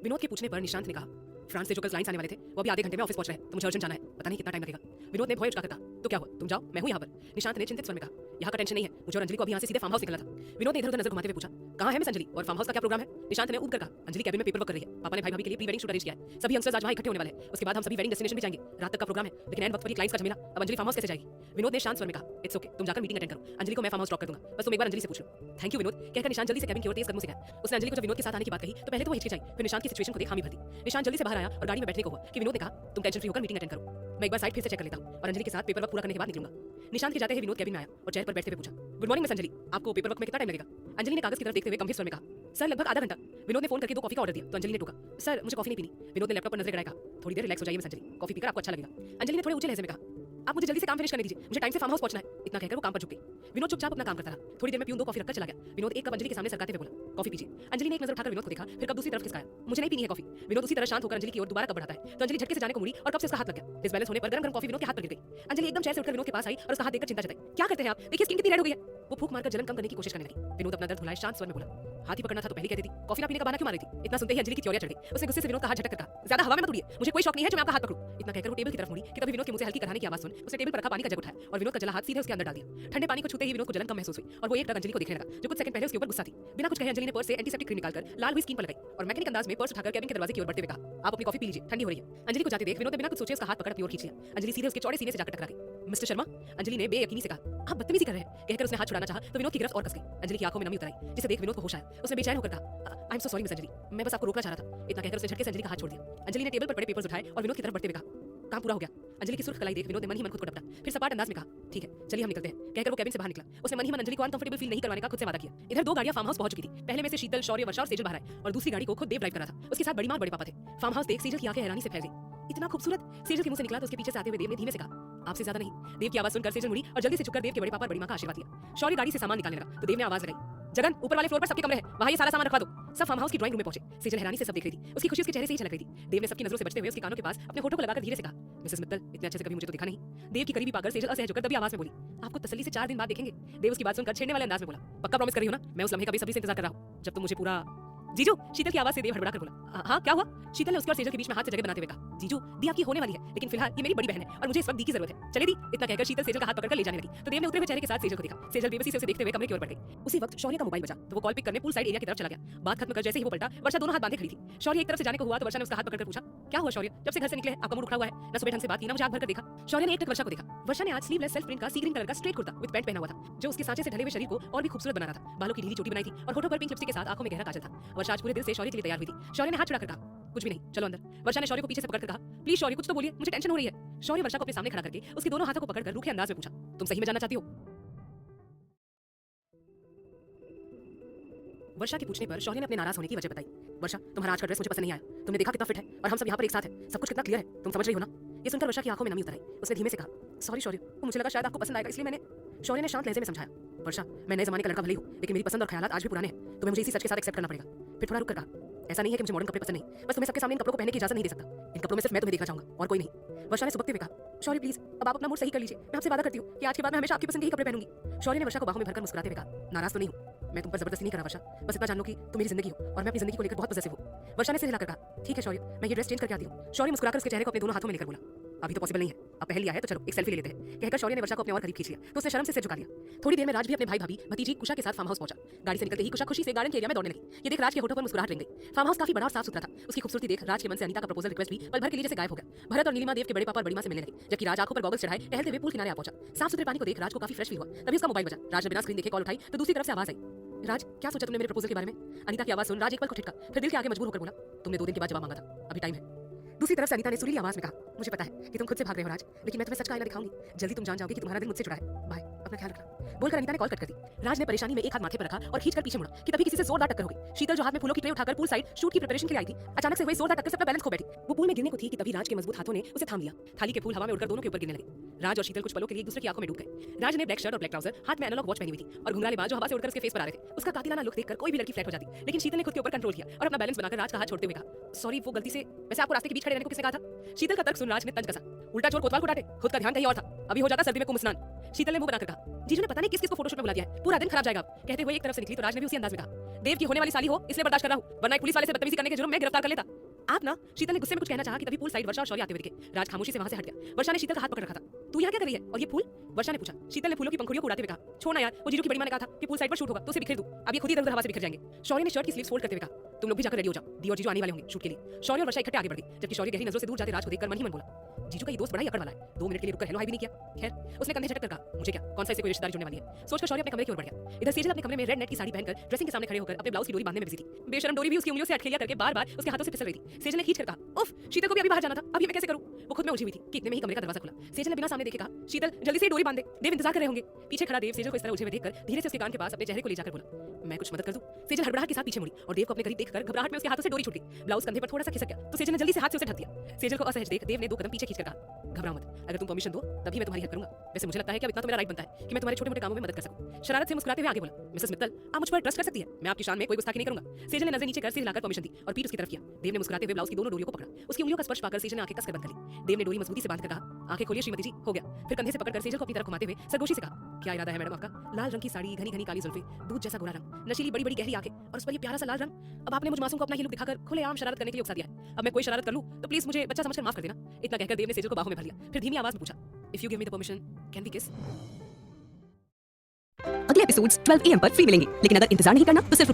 विनोद के पूछने पर निशांत ने कहा, फ्रांस से जो कल क्लाइंट्स आने वाले थे वो अभी आधे घंटे में ऑफिस पहुंच रहे हैं, तो मुझे अर्जेंट जाना है, पता नहीं कितना टाइम लगेगा। विनोद ने भय उचका कर कहा, तो क्या हुआ, तुम जाओ, मैं हूं यहाँ पर। निशांत ने चिंतित स्वर में कहा, यहाँ का टेंशन नहीं है, मुझे और अंजलि को अभी यहाँ से सीधे फार्म हाउस निकलना था। विनोद ने इधर उधर नजर घुमाते हुए पूछा, कहाँ है मिस अंजलि और फार्म हाउस का क्या प्रोग्राम है? निशांत ने ऊब कर कहा, अंजलि कैबिन में पेपर वर्क कर रही है, पापा ने भाई भाभी के लिए प्री वेडिंग शूट अरेंज किया है, सभी यंगस्टर्स आज वहाँ इकट्ठे होने वाले हैं, उसके बाद हम सभी वेडिंग डेस्टिनेशन भी जाएंगे। रात तक का प्रोग्राम है, लेकिन एंड वक्त पर ये क्लाइंट्स का झमेला, अब अंजलि फार्म हाउस कैसे जाएगी? विनोद ने शांत स्वर में कहा, इट्स ओके, तुम जाकर मीटिंग अटेंड करो, अंजलि को मैं फार्म हाउस ड्रॉप कर दूंगा, बस तुम एक बार अंजलि से पूछ लो। थैंक यू विनोद, कहकर निशांत जल्दी से कैबिन की ओर तेज कदमों से गया। उसने अंजलि को जब विनोद के साथ आने की बात कही तो पहले तो वो हिचकिचाई, फिर निशांत की सिचुएशन को देख हामी भर दी। निशांत जल्दी से बाहर आया और गाड़ी में बैठने को हुआ कि विनोद ने कहा, तुम टेंशन फ्री होकर मीटिंग अटेंड करो, मैं एक बार साइट फिर से चेक कर लेता हूं और अंजलि के साथ पेपर वर्क पूरा करने के बाद निकलूंगा। निशांत के जाते ही विनोद कैबिन में आया और चेयर पर बैठते हुए पूछा, गुड मॉर्निंग मिस अंजलि, आपको पेपर वर्क में कितना टाइम लगेगा? अंजलि ने कागज की तरफ देखते हुए गंभीर स्वर में कहा, सर लगभग आधा घंटा। विनोद ने फोन करके 2 कॉफी का ऑर्डर दिया तो अंजलि ने टोका, सर मुझे कॉफी नहीं पीनी। विनोद ने लैपटॉप पर नजर गड़ाया, कहा, थोड़ी देर रिलैक्स हो जाइए मिस अंजलि, कॉफी पीकर आपको अच्छा लगेगा। अंजलि ने थोड़े ऊंचे लहजे में कहा, आप मुझे जल्दी से काम फिनिश करने दीजिए, मुझे टाइम से फार्म हाउस पहुंचना है। इतना कहकर वो काम पर झुक गई। विनोद चुपचाप अपना काम करता रहा। थोड़ी देर में प्यून 2 कॉफी रखकर चला गया। विनोद एक कप अंजलि के सामने सरकाते हुए बोला, कॉफी पीजिए। अंजलि ने एक नजर उठाकर विनोद को देखा, फिर कप दूसरी तरफ खिसकाया, मुझे नहीं पीनी है कॉफी। विनोद उसी तरह शांत होकर अंजलि की ओर दोबारा कप बढ़ाता है तो अंजलि झटके से जाने को मुड़ी और कप से उसका हाथ लग गया। डिसबैलेंस होने पर गरम गरम कॉफी विनोद के हाथ पर गिर गई। अंजलि एकदम चेयर से उठकर विनोद के पास आई और उसका हाथ देखकर चिंता जताई, क्या करते हैं आप, देखिए स्किन कितनी रेड हो गई है। वो फूंक मारकर जलन कम करने की कोशिश करने लगी। विनोद अपना दर्द भुलाए शांत स्वर में बोला, हाथ ही पकड़ना था तो पहले कहती थी, कॉफी ना पीने का बहाना क्यों मार रही थी? इतना सुनते ही अंजलि की त्योरियां चढ़ गई। उसने गुस्से से विनोद का हाथ झटक कर कहा, ज्यादा हवा में मत उड़िए, मुझे कोई शौक नहीं है जो मैं आपका हाथ पकड़ूं। इतना कहकर वो टेबल की तरफ मुड़ी कि तभी विनोद के मुंह से हल्की कराने की आवाज सुन उसने टेबल पर रखा पानी का जग उठाया और विनोद का जला हाथ सीधे उसके अंदर डाल दिया। ठंडे पानी को छूते ही विनोद को जलन कम महसूस हुई और वो एक टक अंजलि को देखने लगा जो कुछ सेकंड पहले उसके ऊपर गुस्सा थी। बिना कुछ कहे अंजलि ने पर्स से एंटीसेप्टिक क्रीम निकालकर लाल हुई स्किन पर लगाई और मैकेनिक अंदाज में पर्स उठाकर कैबिन के दरवाजे की ओर बढ़ते हुए कहा, आप अपनी कॉफी पी लीजिए, ठंडी हो रही है। अंजलि को जाते देख विनोद ने बिना कुछ सोचे उसका हाथ पकड़ अपनी ओर खींच लिया। अंजलि सीधे उसके चौड़े सीने से जाकर टकरा गई। मिस्टर शर्मा, अंजलि ने बेयकीनी से कहा, आप बदतमीजी कर रहे हैं। कहकर उसने हाथ छुड़ाना चाहा तो विनोद की गिरफ्त और कस गई। अंजलि की आंखों में नमी उतर आई जिसे देख विनोद को होश आया। उसने बेचैन होकर कहा, I am so sorry miss Anjali, मैं बस आपको रोकना चाह रहा था। इतना कहकर उसने झटके से अंजलि का हाथ छोड़ दिया। अंजलि ने टेबल पर पड़े पेपर्स उठाए और विनोद की तरफ बढ़ते हुए कहा, काम पूरा हो गया। अंजलि की सुर्ख कलाई देख विनोद ने मन ही मन खुद को डपटा, फिर सपाट अंदाज में कहा, ठीक है चलिए हम निकलते हैं। कहकर वो कैबिन से बाहर निकला। उसने मन ही मन अंजलि को अनकंफर्टेबल फील नहीं करवाने का खुद से वादा किया। इधर 2 गाड़ियां फार्म हाउस पहुंच चुकी थी। पहले में से शीतल, शौर्य, वर्षा और सेजल बाहर आए और दूसरी गाड़ी को खुद देव ड्राइव कर रहा था। उसके साथ बड़ी मां और बड़े पापा थे। फार्म हाउस देख सेजल की आंखें हैरानी से फैल गई। इतना खूबसूरत। सेजल के मुंह से निकला तो उसके पीछे से आते हुए देव ने धीमे से कहा, आपसे ज्यादा नहीं। देव की आवाज सुनकर सेजल मुड़ी और जल्दी से झुककर देव के बड़े पापा और बड़ी मां का आशीर्वाद लिया। शौर्य गाड़ी से सामान निकालने लगा तो देव ने आवाज लगाई, जगन ऊपर वाले फ्लोर पर सबके कमरे हैं, वहां ये सारा सामान रखवा दो। सब फार्म हाउस की ड्राइंग रूम में पहुंचे। सेजल हैरानी से सब देख रही थी। उसकी खुशी उसके चेहरे से ही झलक रही थी। देव ने सबकी नजरों से बचते हुए उसके कानों के पास अपने होठों को लगाकर धीरे से कहा, मिसेस मित्तल, इतने अच्छे से कभी मुझे तो देखा नहीं। देव की करीबी पाकर सेजल असहज होकर दबी आवाज में बोली, आपको तसल्ली से 4 दिन बाद देखेंगे। देव उसकी बात सुनकर छेड़ने वाले अंदाज में बोला, पक्का प्रॉमिस कर रही हो ना? मैं उस लम्हे का बेसब्री से इंतजार कर रहा हूं जब तुम मुझे पूरा। जीजू, शीतल की आवाज से देव हड़बड़ा कर बोला, हाँ क्या हुआ? शीतल ने उसके और सेजल के बीच में हाथ से जगह बनाते हुए कहा, जीजू दी आपकी होने वाली है, लेकिन फिलहाल ये मेरी बड़ी बहन है और मुझे इस वक्त दी की जरूरत है। चले दी। इतना कहकर शीतल सेजल का हाथ पकड़कर ले जाने लगी तो देव ने उतरे हुए चेहरे के साथ सेजल को देखा। सेजल बेबसी से उसे देखते हुए कमरे की ओर बढ़ गई। उसी वक्त शौर्य का मोबाइल बजा तो वो कॉल पिक करने पूल साइड एरिया की तरफ चला गया। बात खत्म कर जैसे ही वो पलटा, वर्षा दोनों हाथ बांधे खड़ी थी। शौर्य एक तरफ से जाने को हुआ तो वर्षा ने उसका हाथ पकड़कर पूछा, क्या हुआ शौर्य, जब से घर से निकले आपका मूड उखड़ा हुआ है, ना सुबह ढंग से बात की ना मुझे आंख भरकर देखा। शौर्य ने एक टक वर्षा को देखा। वर्षा ने आज स्लीवलेस सेल्फ प्रिंट का सी ग्रीन कलर का स्ट्रेट कुर्ता विद पैंट पहना हुआ था जो उसके सांचे से ढले हुए शरीर को और भी खूबसूरत बना रहा था। बालों की ढीली चोटी बनाई थी और होठों पर पिंक लिपस्टिक के साथ आंखों में गहरा काजल था। वर्षा आज पूरे दिल से शौर्य के लिए तैयार हुई थी। शौर्य ने हाथ छुड़ाकर कहा, कुछ भी नहीं, चलो अंदर। वर्षा ने शौर्य को पीछे से पकड़कर कहा, प्लीज शौर्य कुछ तो बोलिए, मुझे टेंशन हो रही है। शौर्य वर्षा को अपने सामने खड़ा करके उसके दोनों हाथों को पकड़कर रूखे अंदाज में पूछा, तुम सही में जानना चाहती हो? वर्षा के पूछने पर शौर्य ने अपने नाराज होने की वजह बताई। वर्षा, तुम्हारा आज का ड्रेस मुझे पसंद नहीं आया। तुमने देखा कितना फिट है और हम सब यहाँ पर एक साथ हैं। सब कुछ कितना क्लियर है, तुम समझ रही हो ना? ये सुनकर वर्षा की आंखों में नमी उतर आई। उसने धीमे से कहा, सॉरी शौर्य, मुझे लगा शायद आपको पसंद आएगा इसलिए मैंने। शौर्य ने शांत लहजे में समझाया, वर्षा मैं नए जमाने का लड़का भले ही हूं, लेकिन मेरी पसंद और ख्यालात आज भी पुराने हैं। तुम्हें मुझे इसी सच के साथ एक्सेप्ट करना पड़ेगा। फिर थोड़ा रुक कर कहा, ऐसा नहीं है कि मुझे मॉडर्न कपड़े पसंद नहीं, बस तुम्हें सबके सामने इन कपड़ों को पहनने की इजाजत नहीं दे सकता। इन कपड़ों में सिर्फ मैं तुम्हें देखना चाहूंगा और कोई नहीं। वर्षा ने सुबकते हुए कहा, शौर्य प्लीज अब आप अपना मूड सही कर लीजिए। मैं आपसे वादा करती हूँ कि आज के बाद मैं हमेशा आपकी पसंद के ही कपड़े पहनूंगी। शौर्य ने वर्षा को बाहों में भरकर मुस्कुराते हुए कहा, नाराज तो नहीं हूँ, मैं तुम पर जबरदस्ती नहीं कर रहा वर्षा, बस इतना जान लो कि तुम मेरी जिंदगी हो और मैं अपनी जिंदगी को लेकर बहुत पॉजिटिव हूँ। वर्षा ने सिर हिलाकर कहा, ठीक है शौर्य, मैं ये ड्रेस चेंज करके आती हूँ। शौर्य मुस्कुराकर उसके चेहरे को अपने दोनों हाथों में लेकर बोला, अभी तो पॉसिबल नहीं है, अब पहल लिया है तो चलो एक सेल्फी ले लेते हैं। कहकर शौर्य ने वर्षा को अपने और करीब खींच लिया तो उसने शर्म से सिर झुका लिया। थोड़ी देर में राज भी अपने भाई भाभी भतीजी कुशा के साथ फार्म हाउस पहुंचा। गाड़ी से निकलते ही कुशा खुशी से गार्डन के एरिया में दौड़ने लगी। ये देख राज के होठों पर मुस्कुराहट रंग गई। फार्म हाउस काफी बड़ा और साफ सुथरा था। उसकी खूबसूरती देख राज के मन से अनीता का प्रपोजल रिक्वेस्ट भी पल भर के लिए जैसे गायब हो गया। भरत और नीलिमा देव के बड़े पापा और बड़ी मां से मिलने लगे जबकि राज आंखों पर गॉगल्स चढ़ाए टहलते हुए पूल किनारे आ पहुंचा। साफ सुथरे पानी को देख राज को काफी फ्रेश फील हुआ। तभी उसका मोबाइल बजा। राज ने बिना स्क्रीन देखे कॉल उठाई तो दूसरी तरफ से आवाज आई, राज क्या सोचा तुमने मेरे प्रपोजल के बारे में? अनीता की आवाज सुन राज एक पल को ठिठका, फिर दिल के आगे मजबूर होकर बोला, तुमने 2 दिन के बाद जवाब मांगा था, अभी टाइम है। दूसरी तरफ से अनीता ने सुरीली आवाज में कहा, मुझे पता है कि तुम खुद से भाग रहे हो राज, लेकिन मैं तुम्हें सच का आईना दिखाऊंगी। जल्दी तुम जान जाओगे कि तुम्हारा दिल मुझसे जुड़ा है। बाय, अपना ख्याल रखना। बोलकर अनीता ने कॉल कट कर दी। राज ने परेशानी में एक हाथ माथे पर रखा और खींचकर पीछे मुड़ा कि तभी किसी से जोरदार टक्कर हो गई। शीतल जो हाथ में फूलों की ट्रे उठाकर पूल साइड शूट की प्रिपरेशन के लिए आई थी, अचानक से हुई जोरदार टक्कर से अपना बैलेंस खो बैठी। वो पूल में गिरने को थी कि तभी राज के मजबूत हाथों ने उसे थाम लिया। थाली के फूल हवा में उड़कर दोनों के ऊपर गिरने लगे। राज और शीतल कुछ पलों के लिए एक दूसरे की आंखों में डूब गए। राज ने ब्लैक शर्ट और ब्लैक ट्राउजर, हाथ में एनालॉग वॉच पहनी हुई थी और घुंघराले बाल जो हवा से उड़कर उसके फेस पर आ रहे थे। उसका कातिलाना लुक देखकर कोई भी लड़की फ्लैट हो जाती, लेकिन शीतल ने खुद के ऊपर कंट्रोल किया और अपना बैलेंस बनाकर राज का हाथ छोड़ते हुए कहा, सॉरी वो गलती से, वैसे आपको रास्ते के बीच खड़े रहने को किसने कहा था? शीतल का तर्क सुन राज ने तंज कसा, उल्टा चोर कोतवाल को डांटे, खुद का ध्यान कहीं और था। अभी हो जाता सर्दी में कुंभ स्नान। शीतल ने मुंह बनाकर कहा। जीजू ने पता नहीं किस किस को फोटोशूट में बुला दिया है, पूरा दिन खराब जाएगा। कहते हुए एक तरफ से निकली तो राज ने भी उसी अंदाज में कहा, देव की होने वाली साली हो इसलिए बर्दाश्त कर रहा हूं, वरना एक पुलिस वाले से बदतमीजी करने के जुर्म में गिरफ्तार कर लेता। आप ना, शीतल ने गुस्से में कुछ कहना चाहा कि तभी पूल साइड वर्षा और शौर्य आते हुए दिखे। राज खामोशी से वहां से हट गया। वर्षा ने शीतल का हाथ पकड़ रखा था। तू यहाँ क्या कर रही है और ये फूल? वर्षा ने पूछा। शीतल ने फूलों की पंखुड़ियों को उड़ाते हुए कहा, छोड़ना यार, वो जीजू की बड़ी मां ने कहा था कि पूल साइड पर शूट होगा तो उसे बिखेर दूं, अब ये खुद ही इधर-उधर हवा से बिखर जाएंगे। शौर्य ने शर्ट की स्लीव्स फोल्ड करते हुए कहा, तुम लोग भी जाकर रेडी हो जाओ, दी और जीजू आने वाले होंगे शूट के लिए। शौर्य और वर्षा इकट्ठे आगे बढ़ गए, जबकि शौर्य गहरी नजरों से दूर जाते राज को देखकर मन ही मन बोला, जीजू का ये दोस्त बड़ा ही अकड़ वाला है, 2 मिनट के लिए रुककर हेलो हाय भी नहीं किया। खैर, उसने कंधे झटक कर कहा, मुझे क्या, कौन सा इससे कोई रिश्तेदारी जुड़ने वाली है। सोचकर शौर्य अपने कमरे की ओर बढ़ गया। इधर सेजल अपने कमरे में रेड नेट की साड़ी पहनकर ड्रेसिंग के सामने खड़े होकर अपने ब्लाउज की डोरी बांधने में बिजी थी। बेशरम डोरी भी उसकी उंगलियों से अटखेलियां करके बार-बार उसके हाथों से फिसल रही थी। सेजल ने खींच कर कहा, उफ, शीतल को भी अभी बाहर जाना था, अब ये मैं कैसे करूं? वो खुद में उलझी हुई थी कि इतने में ही कमरे का दरवाजा खुला। सेजल ने बिना सामने देखे कहा, शीतल जल्दी से डोरी बांध दे, देव इंतजार कर रहे होंगे। पीछे खड़ा देव सेजल को इस तरह उलझे हुए देखकर धीरे से उसके कान के पास अपने चेहरे को ले जाकर बोला, मैं कुछ मदद कर दूं? सेजल हड़बड़ाहट के साथ पीछे मुड़ी और देव को अपने करीब देखकर घबराहट में उसके हाथों से डोरी छूट गई। ब्लाउज कंधे पर थोड़ा सा खिसक गया तो सेजल ने जल्दी से हाथ से उसे ढक दिया। सेजल को असहज देख देव ने 2 कदम पीछे खींचकर कहा, घबराओ मत, अगर तुम परमिशन दो तभी मैं तुम्हारी हेल्प करूंगा। वैसे मुझे लगता है कि अब इतना तो मेरा राइट बनता है कि मैं तुम्हारे छोटे-मोटे कामों में मदद कर सकूं। शरारत से मुस्कुराते हुए आगे बोला, मिसेस मित्तल, आप मुझ पर ट्रस्ट कर सकती है, मैं आपकी शान में कोई गुस्ताखी नहीं करूंगा। सेजल ने नजर नीचे कर सिर हिलाकर परमिशन दी और पीठ उसकी तरफ किया। देव ने मुस्कुराते हुए ब्लाउज की दोनों डोरियों को पकड़ा। उसकी उंगलियों का स्पर्श पाकर सेजल ने आंखें कसकर बंद कर ली। देव ने डोरी मजबूती से बांधकर कहा, आंखें खोलिए श्रीमती जी, हो गया। फिर कंधे से पकड़कर सेजल को अपनी तरफ घुमाते हुए सरगोशी से कहा, क्या इरादा है मैडम आपका? लाल रंग की साड़ी, घनी-घनी काली जुल्फे, दूध जैसा गोरा रंग, नशीली बड़ी-बड़ी गहरी आंखें और उस पर ये प्यारा सा लाल रंग। अब आपने मुझ मासूम को अपना ही लुक दिखाकर खुलेआम शरारत करने के लिए उकसा दिया है। अब मैं कोई शरारत कर लूं तो प्लीज मुझे बच्चा समझकर माफ कर देना। इतना कहकर देव ने सेजल को बाहों में भर लिया। फिर धीमी आवाज में पूछा, if you give me the permission, can we kiss? अगले एपिसोड्स 12 AM पर फ्री मिलेंगे, लेकिन अगर इंतजार नहीं करना तो सिर्फ